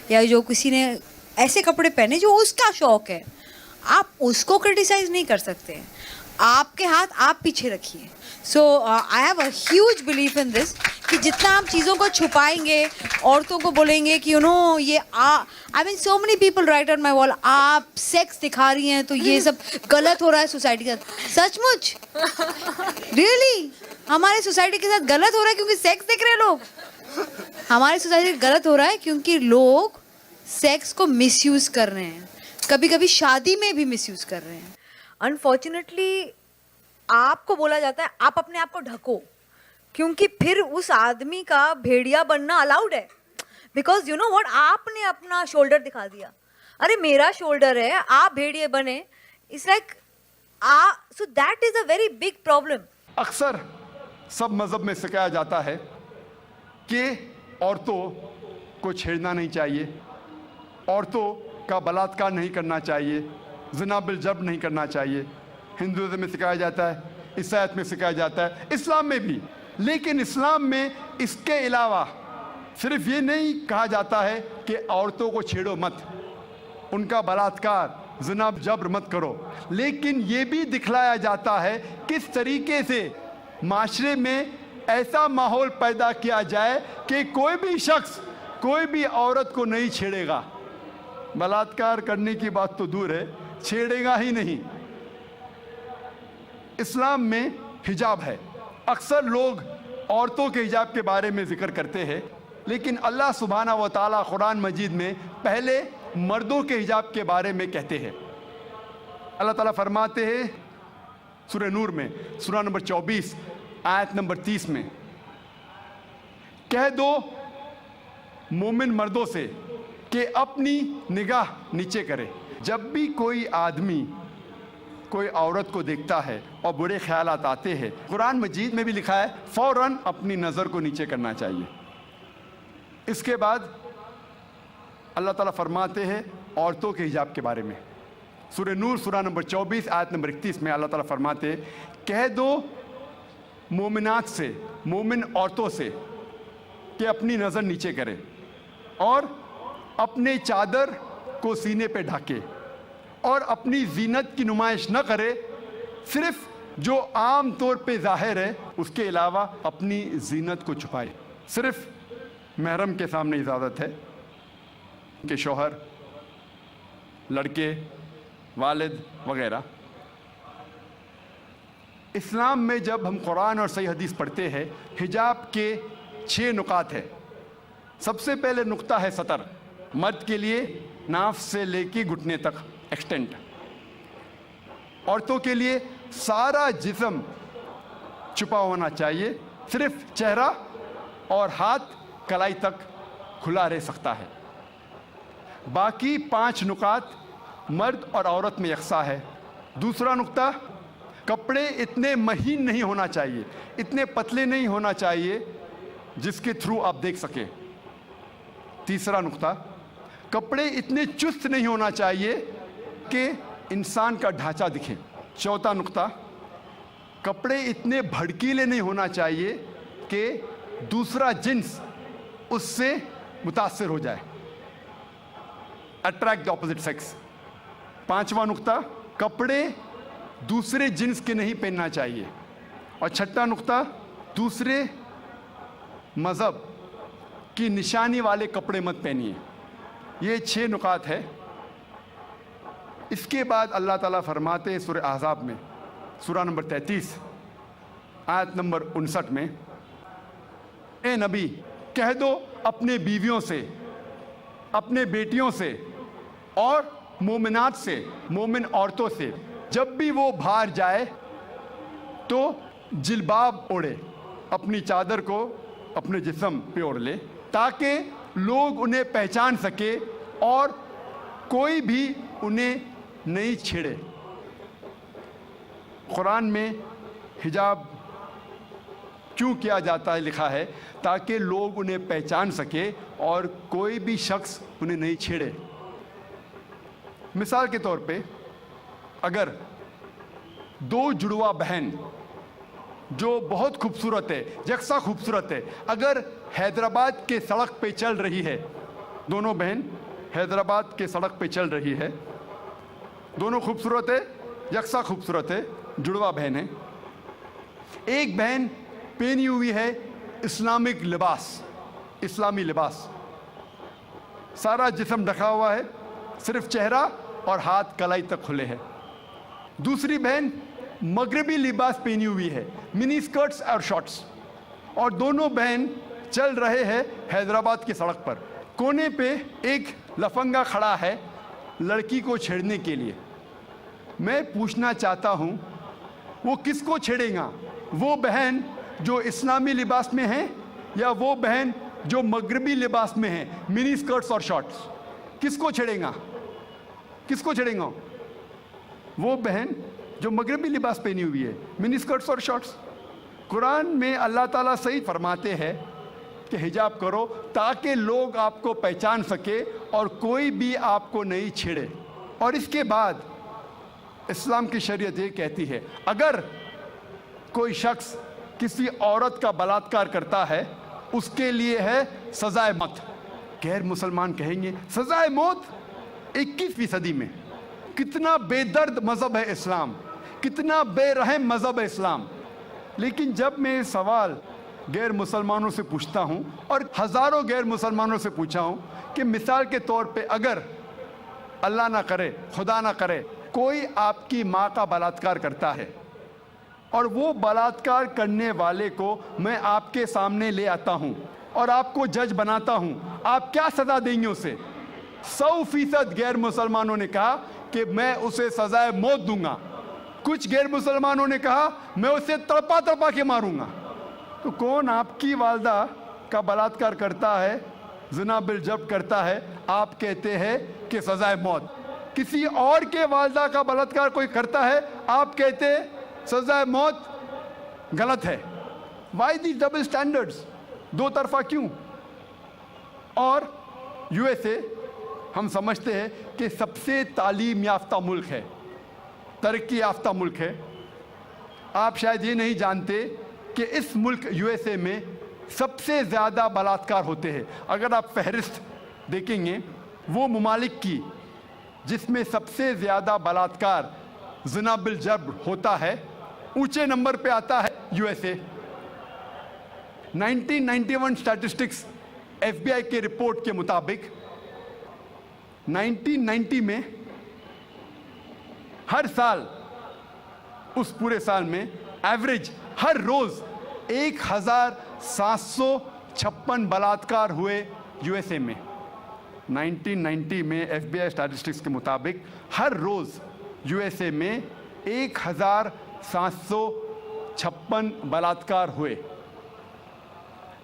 یا جو کسی نے ایسے کپڑے پہنے جو اس کا شوق ہے, آپ اس کو کرٹیسائز نہیں کر سکتے. آپ کے ہاتھ آپ پیچھے رکھیے. So I have a huge belief in this کہ جتنا آپ چیزوں کو چھپائیں گے, عورتوں کو بولیں گے کہ یہ آئی مین سو مینی پیپل رائٹ آن مائی وال, آپ سیکس دکھا رہی ہیں تو یہ سب غلط ہو رہا ہے سوسائٹی کے ساتھ. سچ مچ ریئلی ہماری سوسائٹی کے ساتھ غلط ہو رہا ہے کیونکہ سیکس دیکھ رہے ہیں لوگ. ہماری سوسائٹی غلط ہو رہا ہے کیونکہ لوگ سیکس کو مس یوز کر رہے ہیں, کبھی کبھی شادی میں بھی مس یوز کر رہے ہیں. انفارچونیٹلی آپ کو بولا جاتا ہے آپ اپنے آپ کو ڈھکو, کیونکہ پھر اس آدمی کا بھیڑیا بننا الاؤڈ ہے. بیکاز یو نو واٹ, آپ نے اپنا شولڈر دکھا دیا, ارے میرا شولڈر ہے, آپ بھیڑیے بنے. It's like so that is a very big problem. اکثر سب مذہب میں سکھایا جاتا ہے کہ عورتوں کو چھیڑنا نہیں چاہیے, عورتوں کا بلاತ್ಕಾರ نہیں کرنا چاہیے, زنا بالجبر نہیں کرنا چاہیے. ہندوازم میں سکھایا جاتا ہے, عیسائیت میں سکھایا جاتا ہے, اسلام میں بھی. لیکن اسلام میں اس کے علاوہ صرف یہ نہیں کہا جاتا ہے کہ عورتوں کو چھیڑو مت, ان کا بلاತ್ಕಾರ زنا جبر مت کرو, لیکن یہ بھی دکھلایا جاتا ہے کس طریقے سے معاشرے میں ایسا ماحول پیدا کیا جائے کہ کوئی بھی شخص کوئی بھی عورت کو نہیں چھیڑے گا. بلاತ್ಕಾರ کرنے کی بات تو دور ہے, چھیڑے گا ہی نہیں. اسلام میں حجاب ہے. اکثر لوگ عورتوں کے حجاب کے بارے میں ذکر کرتے ہیں, لیکن اللہ سبحانہ و تعالیٰ قرآن مجید میں پہلے مردوں کے حجاب کے بارے میں کہتے ہیں. اللہ تعالیٰ فرماتے ہیں سورہ نور میں, سورہ نمبر 24 آیت نمبر 30 میں, کہہ دو مومن مردوں سے کہ اپنی نگاہ نیچے کرے. جب بھی کوئی آدمی کوئی عورت کو دیکھتا ہے اور برے خیالات آتے ہیں, قرآن مجید میں بھی لکھا ہے فوراً اپنی نظر کو نیچے کرنا چاہیے. اس کے بعد اللہ تعالیٰ فرماتے ہیں عورتوں کے حجاب کے بارے میں, سورہ نور سورہ نمبر 24 آیت نمبر 31 میں اللہ تعالیٰ فرماتے ہیں کہہ دو مومنات سے, مومن عورتوں سے کہ اپنی نظر نیچے کرے اور اپنے چادر کو سینے پہ ڈھکے اور اپنی زینت کی نمائش نہ کرے, صرف جو عام طور پہ ظاہر ہے اس کے علاوہ اپنی زینت کو چھپائے. صرف محرم کے سامنے اجازت ہے کہ شوہر, لڑکے, والد وغیرہ. اسلام میں جب ہم قرآن اور صحیح حدیث پڑھتے ہیں, حجاب کے 6 نقاط ہیں. سب سے پہلے نقطہ ہے سطر, مرد کے لیے ناف سے لے کے گھٹنے تک ایکسٹینٹ. عورتوں کے لیے سارا جسم چھپا ہونا چاہیے, صرف چہرہ اور ہاتھ کلائی تک کھلا رہ سکتا ہے. باقی 5 نقاط مرد اور عورت میں یکساں ہے. دوسرا نقطہ, کپڑے اتنے مہین نہیں ہونا چاہیے, اتنے پتلے نہیں ہونا چاہیے جس کے تھرو آپ دیکھ سکیں. تیسرا نقطہ, کپڑے اتنے چست نہیں ہونا چاہیے کہ انسان کا ڈھانچہ دکھے. چوتھا نقطہ, کپڑے اتنے بھڑکیلے نہیں ہونا چاہیے کہ دوسرا جنس اس سے متاثر ہو جائے, اٹریکٹ دی اپوزٹ سیکس. پانچواں نقطہ, کپڑے دوسرے جنس کے نہیں پہننا چاہیے. اور چھٹا نقطہ, دوسرے مذہب کی نشانی والے کپڑے مت پہنیے. یہ 6 نقاط ہے. اس کے بعد اللہ تعالیٰ فرماتے ہیں سورہ احزاب میں, سورہ نمبر 33 آیت نمبر 59 میں, اے نبی کہہ دو اپنے بیویوں سے, اپنے بیٹیوں سے اور مومنات سے, مومن عورتوں سے, جب بھی وہ باہر جائے تو جلباب اوڑھے, اپنی چادر کو اپنے جسم پہ اوڑھ لے تاکہ لوگ انہیں پہچان سکے اور کوئی بھی انہیں نہیں چھیڑے. قرآن میں حجاب کیوں کیا جاتا ہے لکھا ہے تاکہ لوگ انہیں پہچان سکے اور کوئی بھی شخص انہیں نہیں چھیڑے. مثال کے طور پہ اگر 2 جڑواں بہن جو بہت خوبصورت ہے, یکساں خوبصورت ہے, اگر حیدرآباد کے سڑک پہ چل رہی ہے دونوں بہن حیدرآباد کے سڑک پہ چل رہی ہے. دونوں خوبصورت ہے, یکساں خوبصورت ہے, جڑواں بہن ہے. ایک بہن پہنی ہوئی ہے اسلامک لباس, اسلامی لباس, سارا جسم ڈھکا ہوا ہے, صرف چہرہ اور ہاتھ کلائی تک کھلے ہیں. دوسری بہن مغربی لباس پہنی ہوئی ہے, منی اسکرٹس اور شارٹس, اور دونوں بہن چل رہے ہیں حیدرآباد کی سڑک پر. کونے پہ ایک لفنگا کھڑا ہے لڑکی کو چھیڑنے کے لیے. میں پوچھنا چاہتا ہوں وہ کس کو چھیڑے گا؟ وہ بہن جو اسلامی لباس میں ہیں یا وہ بہن جو مغربی لباس میں ہیں, منی اسکرٹس اور شارٹس؟ کس کو چھیڑے گا؟ کس کو چھیڑے گا؟ وہ بہن جو مغربی لباس پہنی ہوئی ہے, منی اسکرٹس اور شارٹس. قرآن میں اللہ تعالیٰ صحیح فرماتے ہیں کہ حجاب کرو تاکہ لوگ آپ کو پہچان سکے اور کوئی بھی آپ کو نہیں چھیڑے. اور اس کے بعد اسلام کی شریعت یہ کہتی ہے اگر کوئی شخص کسی عورت کا بلاತ್ಕಾರ کرتا ہے اس کے لیے ہے سزائے موت. غیر مسلمان کہیں گے سزائے موت 21ویں صدی میں. کتنا بے درد مذہب ہے اسلام, کتنا بے رحم مذہب ہے اسلام. لیکن جب میں سوال غیر مسلمانوں سے پوچھتا ہوں, اور ہزاروں غیر مسلمانوں سے پوچھا ہوں کہ مثال کے طور پہ اگر اللہ نہ کرے, خدا نہ کرے, کوئی آپ کی ماں کا بلاತ್ಕಾರ کرتا ہے اور وہ بلاತ್ಕಾರ کرنے والے کو میں آپ کے سامنے لے آتا ہوں اور آپ کو جج بناتا ہوں, آپ کیا سزا دیں گے اسے؟ 100% غیر مسلمانوں نے کہا کہ میں اسے سزائے موت دوں گا. کچھ غیر مسلمانوں نے کہا میں اسے تڑپا تڑپا کے ماروں گا. تو کون آپ کی والدہ کا بلاತ್ಕಾರ کرتا ہے, زنا بالجبر کرتا ہے, آپ کہتے ہیں کہ سزائے موت. کسی اور کے والدہ کا بلاತ್ಕಾರ کوئی کرتا ہے, آپ کہتے ہیں سزائے موت غلط ہے. وائی دی ڈبل سٹینڈرڈز, دو طرفہ کیوں؟ اور یو ایس اے ہم سمجھتے ہیں کہ سب سے تعلیم یافتہ ملک ہے, ترقی یافتہ ملک ہے. آپ شاید یہ نہیں جانتے کہ اس ملک یو ایس اے میں سب سے زیادہ بلاತ್ಕಾರ ہوتے ہیں. اگر آپ فہرست دیکھیں گے وہ ممالک کی جس میں سب سے زیادہ بلاತ್ಕಾರ زنا بالجبر ہوتا ہے, اونچے نمبر پہ آتا ہے U S A. 1991 statistics F B I کے رپورٹ کے مطابق 1990 میں ہر سال, اس پورے سال میں ایوریج ہر روز 1756 بلاತ್ಕಾರ ہوئے یو ایس اے میں. 1990 میں ایف بی آئی اسٹیٹسٹکس کے مطابق ہر روز یو ایس اے میں 1756 بلاತ್ಕಾರ ہوئے.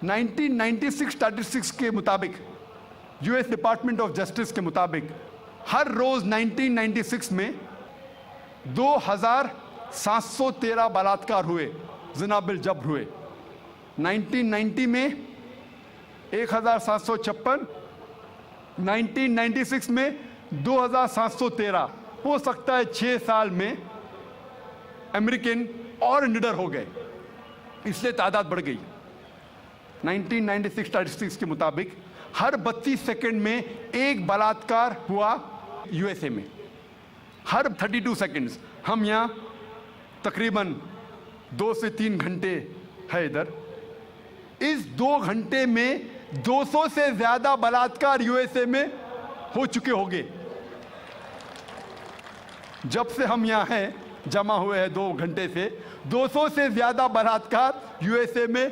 1996 اسٹیٹسٹکس کے مطابق, U S department of justice کے مطابق, ہر روز 1996 میں 2713 بلاತ್ಕಾರ ہوئے, زنا بالجبر ہوئے. 1990 میں 1756, 1996 میں 2713. ہو سکتا ہے 6 سال میں امریکن اور نڈر ہو گئے, اس لیے تعداد بڑھ گئی. 1996 اسٹیٹسٹکس کے مطابق ہر 32 سیکنڈ میں ایک بلاತ್ಕಾರ ہوا یو ایس اے میں, ہر 32 سیکنڈز. ہم یہاں تقریباً 2 سے 3 گھنٹے ہے ادھر, اس 2 گھنٹے میں 200 سے زیادہ بلاತ್ಕಾರ یو ایس اے میں ہو چکے ہوں گے. جب سے ہم یہاں ہیں جمع ہوئے ہیں 2 گھنٹے سے 200 سے زیادہ بلاತ್ಕಾರ یو ایس اے میں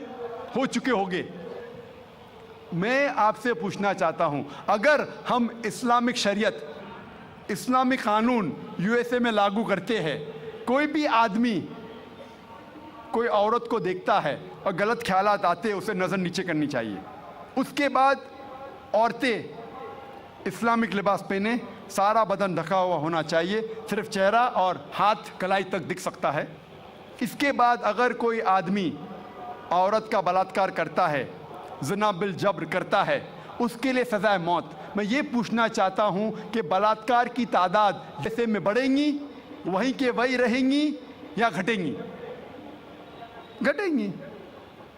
ہو چکے ہوں گے. میں آپ سے پوچھنا چاہتا ہوں اگر ہم اسلامک شریعت, اسلامی قانون یو ایس اے میں لاگو کرتے ہیں, کوئی بھی آدمی کوئی عورت کو دیکھتا ہے اور غلط خیالات آتے ہیں, اسے نظر نیچے کرنی چاہیے. اس کے بعد عورتیں اسلامک لباس پہنے, سارا بدن ڈھکا ہوا ہونا چاہیے, صرف چہرہ اور ہاتھ کلائی تک دکھ سکتا ہے. اس کے بعد اگر کوئی آدمی عورت کا بلاತ್ಕಾರ کرتا ہے, زنا بالجبر کرتا ہے, اس کے لیے سزائے موت. میں یہ پوچھنا چاہتا ہوں کہ بلاತ್ಕಾರ کی تعداد جیسے میں بڑھیں گی وہیں کے وہی رہیں گی یا گھٹیں گی؟ گھٹیں گی.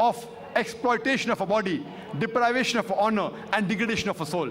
of exploitation of a body, deprivation of honor and degradation of a soul।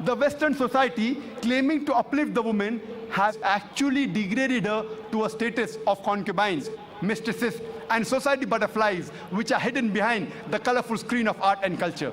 The Western society claiming to uplift the woman has actually degraded her to a status of concubines, mistresses and society butterflies which are hidden behind the colorful screen of art and culture।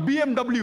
BMW,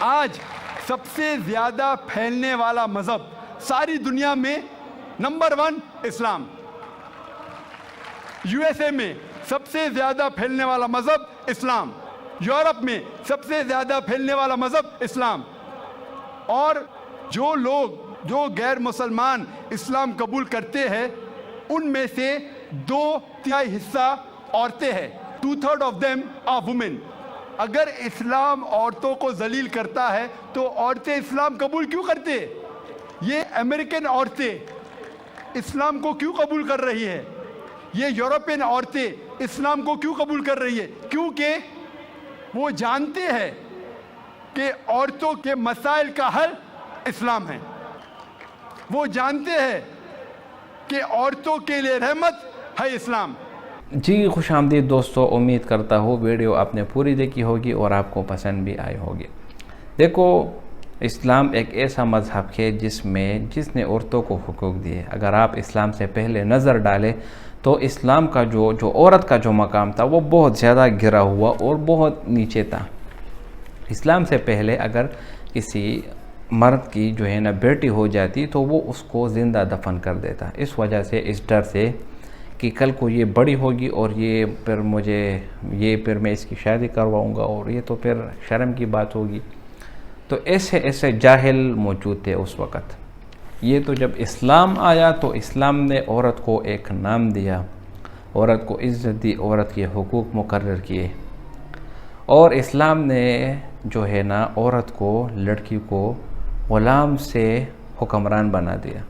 آج سب سے زیادہ پھیلنے والا مذہب ساری دنیا میں number 1 Islam. You S اے میں سب سے زیادہ پھیلنے والا مذہب اسلام. یورپ میں سب سے زیادہ پھیلنے والا مذہب اسلام. اور جو غیر مسلمان اسلام قبول کرتے ہیں ان میں سے 2/3 حصہ عورتیں ہیں. 2/3 آف دیم آر وومن. اگر اسلام عورتوں کو ذلیل کرتا ہے تو عورتیں اسلام قبول کیوں کرتے؟ یہ امریکن عورتیں اسلام کو کیوں قبول کر رہی ہے؟ یہ یورپین عورتیں اسلام کو کیوں قبول کر رہی ہے؟ کیونکہ وہ جانتے ہیں کہ عورتوں کے مسائل کا حل اسلام ہے. وہ جانتے ہیں کہ عورتوں کے لیے رحمت ہے اسلام. جی خوش آمدید دوستو، امید کرتا ہوں ویڈیو آپ نے پوری دیکھی ہوگی اور آپ کو پسند بھی آئی ہوگی. دیکھو، اسلام ایک ایسا مذہب ہے جس نے عورتوں کو حقوق دیے. اگر آپ اسلام سے پہلے نظر ڈالیں تو اسلام کا جو عورت کا جو مقام تھا وہ بہت زیادہ گرا ہوا اور بہت نیچے تھا. اسلام سے پہلے اگر کسی مرد کی جو ہے نا بیٹی ہو جاتی تو وہ اس کو زندہ دفن کر دیتا، اس وجہ سے، اس ڈر سے کہ کل کو یہ بڑی ہوگی اور یہ پھر میں اس کی شادی کرواؤں گا اور یہ تو پھر شرم کی بات ہوگی. تو ایسے جاہل موجود تھے اس وقت. یہ تو جب اسلام آیا تو اسلام نے عورت کو ایک نام دیا، عورت کو عزت دی، عورت کے حقوق مقرر کیے. اور اسلام نے جو ہے نا عورت کو، لڑکی کو غلام سے حکمران بنا دیا.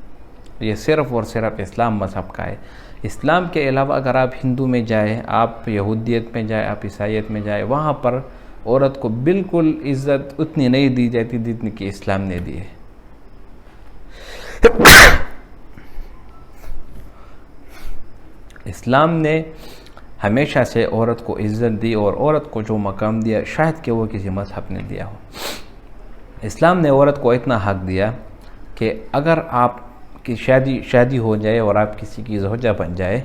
یہ صرف اور صرف اسلام مذہب کا ہے. اسلام کے علاوہ اگر آپ ہندو میں جائیں، آپ یہودیت میں جائیں، آپ عیسائیت میں جائیں، وہاں پر عورت کو بالکل عزت اتنی نہیں دی جاتی جتنی کہ اسلام نے دی ہے. اسلام نے ہمیشہ سے عورت کو عزت دی اور عورت کو جو مقام دیا شاید کہ وہ کسی مذہب نے دیا ہو. اسلام نے عورت کو اتنا حق دیا کہ اگر آپ کی شادی ہو جائے اور آپ کسی کی زوجہ بن جائے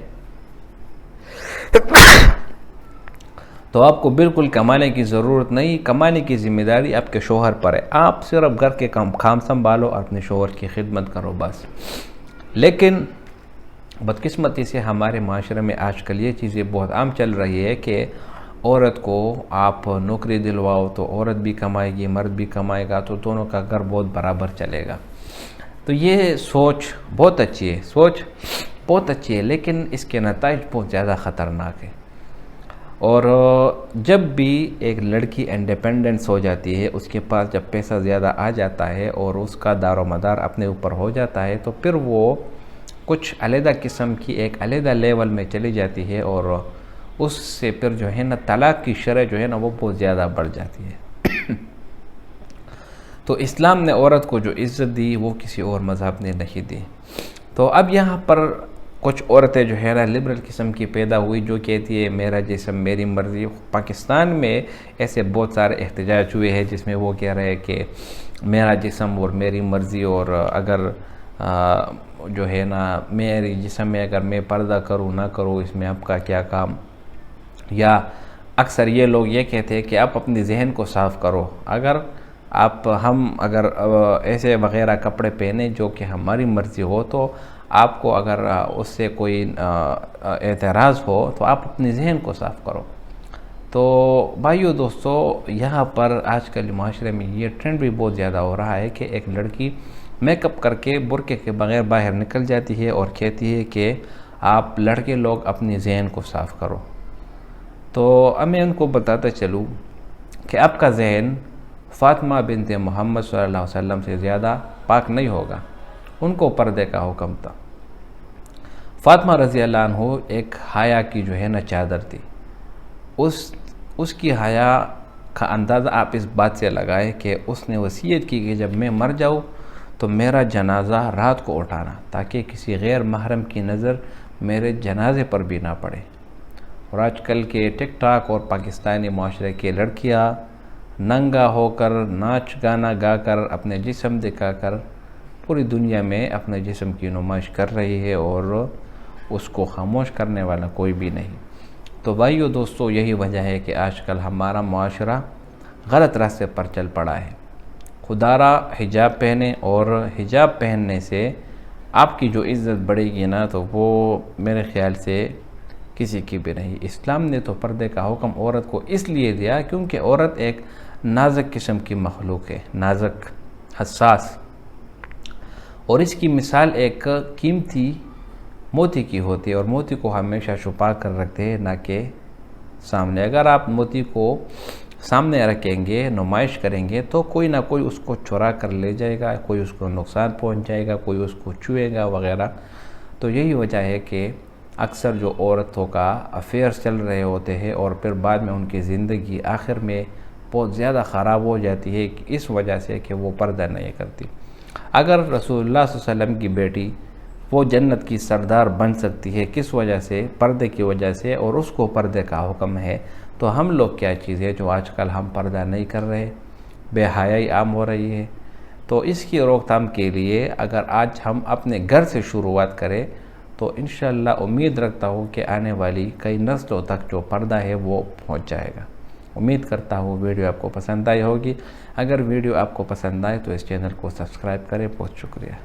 تو آپ کو بالکل کمانے کی ضرورت نہیں. کمانے کی ذمہ داری آپ کے شوہر پر ہے. آپ صرف گھر کے کام سنبھالو اور اپنے شوہر کی خدمت کرو بس. لیکن بدقسمتی سے ہمارے معاشرے میں آج کل یہ چیزیں بہت عام چل رہی ہے کہ عورت کو آپ نوکری دلواؤ تو عورت بھی کمائے گی، مرد بھی کمائے گا، تو دونوں کا گھر بہت برابر چلے گا. تو یہ سوچ بہت اچھی ہے لیکن اس کے نتائج بہت زیادہ خطرناک ہے. اور جب بھی ایک لڑکی انڈیپینڈنس ہو جاتی ہے، اس کے پاس جب پیسہ زیادہ آ جاتا ہے اور اس کا دار و مدار اپنے اوپر ہو جاتا ہے تو پھر وہ کچھ علیحدہ قسم کی ایک علیحدہ لیول میں چلی جاتی ہے اور اس سے پھر جو ہے نا طلاق کی شرح جو ہے نا وہ بہت زیادہ بڑھ جاتی ہے. تو اسلام نے عورت کو جو عزت دی وہ کسی اور مذہب نے نہیں دی. تو اب یہاں پر کچھ عورتیں جو ہے نا لبرل قسم کی پیدا ہوئی جو کہتی ہے میرا جسم میری مرضی. پاکستان میں ایسے بہت سارے احتجاج ہوئے ہیں جس میں وہ کہہ رہے ہیں کہ میرا جسم اور میری مرضی، اور اگر جو ہے نا میری جسم میں اگر میں پردہ کروں نہ کروں اس میں آپ کا کیا کام. یا اکثر یہ لوگ یہ کہتے ہیں کہ آپ اپنے ذہن کو صاف کرو. اگر ایسے وغیرہ کپڑے پہنے جو کہ ہماری مرضی ہو تو آپ کو اگر اس سے کوئی اعتراض ہو تو آپ اپنے ذہن کو صاف کرو. تو بھائیو دوستو، یہاں پر آج کل معاشرے میں یہ ٹرینڈ بھی بہت زیادہ ہو رہا ہے کہ ایک لڑکی میک اپ کر کے برقعے کے بغیر باہر نکل جاتی ہے اور کہتی ہے کہ آپ لڑکے لوگ اپنے ذہن کو صاف کرو. تو اب میں ان کو بتاتا چلوں کہ آپ کا ذہن فاطمہ بنت محمد صلی اللہ علیہ وسلم سے زیادہ پاک نہیں ہوگا. ان کو پردے کا حکم تھا. فاطمہ رضی اللہ عنہ ایک حیا کی جو ہے نا چادر تھی. اس کی حیا کا اندازہ آپ اس بات سے لگائے کہ اس نے وصیت کی کہ جب میں مر جاؤں تو میرا جنازہ رات کو اٹھانا تاکہ کسی غیر محرم کی نظر میرے جنازے پر بھی نہ پڑے. اور آج کل کے ٹک ٹاک اور پاکستانی معاشرے کے لڑکیاں ننگا ہو کر ناچ گانا گا کر اپنے جسم دکھا کر پوری دنیا میں اپنے جسم کی نمائش کر رہی ہے اور اس کو خاموش کرنے والا کوئی بھی نہیں. تو بھائیو دوستو، یہی وجہ ہے کہ آج کل ہمارا معاشرہ غلط راستے پر چل پڑا ہے. خدارہ حجاب پہنیں، اور حجاب پہننے سے آپ کی جو عزت بڑھے گی نا تو وہ میرے خیال سے کسی کی بھی نہیں۔ اسلام نے تو پردے کا حکم عورت کو اس لیے دیا کیونکہ عورت ایک نازک قسم کی مخلوق ہے، نازک، حساس، اور اس کی مثال ایک قیمتی موتی کی ہوتی ہے، اور موتی کو ہمیشہ چھپا کر رکھتے ہیں نہ کہ سامنے۔ اگر آپ موتی کو سامنے رکھیں گے، نمائش کریں گے، تو کوئی نہ کوئی اس کو چرا کر لے جائے گا، کوئی اس کو نقصان پہنچ جائے گا، کوئی اس کو چھوئے گا وغیرہ۔ تو یہی وجہ ہے کہ اکثر جو عورتوں کا افیئرز چل رہے ہوتے ہیں اور پھر بعد میں ان کی زندگی آخر میں بہت زیادہ خراب ہو جاتی ہے اس وجہ سے کہ وہ پردہ نہیں کرتی۔ اگر رسول اللہ صلی اللہ علیہ وسلم کی بیٹی وہ جنت کی سردار بن سکتی ہے کس وجہ سے؟ پردے کی وجہ سے، اور اس کو پردے کا حکم ہے، تو ہم لوگ کیا چیز ہے جو آج کل ہم پردہ نہیں کر رہے، بے حیائی عام ہو رہی ہے۔ تو اس کی روک تھام کے لیے اگر آج ہم اپنے گھر سے شروعات کریں تو انشاءاللہ امید رکھتا ہوں کہ آنے والی کئی نسلوں تک جو پردہ ہے وہ پہنچ جائے گا۔ امید کرتا ہوں ویڈیو آپ کو پسند آئی ہوگی۔ اگر ویڈیو آپ کو پسند آئے تو اس چینل کو سبسکرائب کریں۔ بہت شکریہ۔